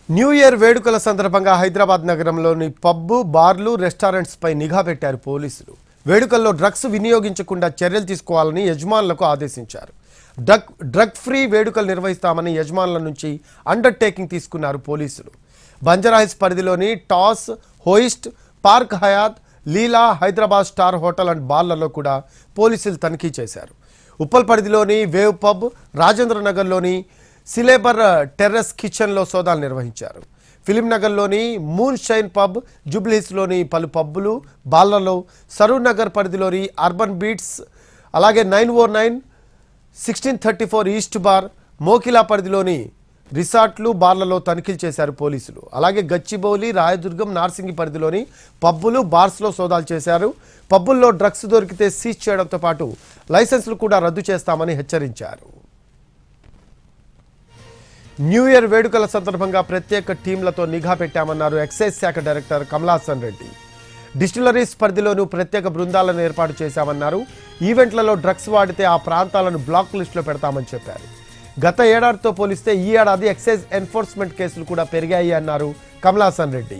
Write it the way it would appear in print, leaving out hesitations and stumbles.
New year వేడుకల సందర్భంగా హైదరాబాద్ నగరంలోని పబ్బు, బార్లు, రెస్టారెంట్స్ పై నిఘా పెట్టారు పోలీసులు. వేడుకల్లో డ్రగ్స్ వినియోగించకుండా చర్యలు తీసుకోవాలని యజమానులకు ఆదేశించారు. డ్రగ్ ఫ్రీ వేడుకలు నిర్వహిస్తామని యజమానుల నుంచి అండర్టేకింగ్ తీసుకున్నారు పోలీసులు. బంజారాహిల్స్ పరిధిలోని టాస్, హోయిస్ట్, Park Hyatt, Leela, Hyderabad star hotel and బార్లలో కూడా పోలీసులు తనిఖీ చేశారు. ఉప్పల్ పరిధిలోని వేవ్ పబ్, రాజేంద్ర నగర్లోని సిలేబర్ టెర్రస్ కిచెన్లో సోదాలు నిర్వహించారు. ఫిలిం నగర్లోని మూన్ షైన్ పబ్, జూబ్లీహిల్స్లోని పలు పబ్బులు, బార్లలో, సరూర్ నగర్ పరిధిలోని అర్బన్ బీట్స్, అలాగే 909, 1634 ఈస్ట్ బార్, మోకిలా పరిధిలోని రిసార్ట్లు, బార్లలో తనిఖీలు చేశారు పోలీసులు. అలాగే గచ్చిబౌలి, రాయదుర్గం, నార్సింగి పరిధిలోని పబ్బులు, బార్స్లో సోదాలు చేశారు. పబ్బుల్లో డ్రగ్స్ దొరికితే సీజ్ చేయడంతో పాటు లైసెన్సులు కూడా రద్దు చేస్తామని హెచ్చరించారు. న్యూ ఇయర్ వేడుకల సందర్భంగా ప్రత్యేక టీంలతో నిఘా పెట్టామన్నారు ఎక్సైజ్ శాఖ డైరెక్టర్ కమలాసన్ రెడ్డి. డిస్టిలరీస్ పరిధిలోనూ ప్రత్యేక బృందాలను ఏర్పాటు చేశామన్నారు. ఈవెంట్లలో డ్రగ్స్ వాడితే ఆ ప్రాంతాలను బ్లాక్ లిస్టులో పెడతామని చెప్పారు. గత ఏడాదితో పోలిస్తే ఈ ఏడాది ఎక్సైజ్ ఎన్ఫోర్స్మెంట్ కేసులు కూడా పెరిగాయి అన్నారు కమలాసన్ రెడ్డి.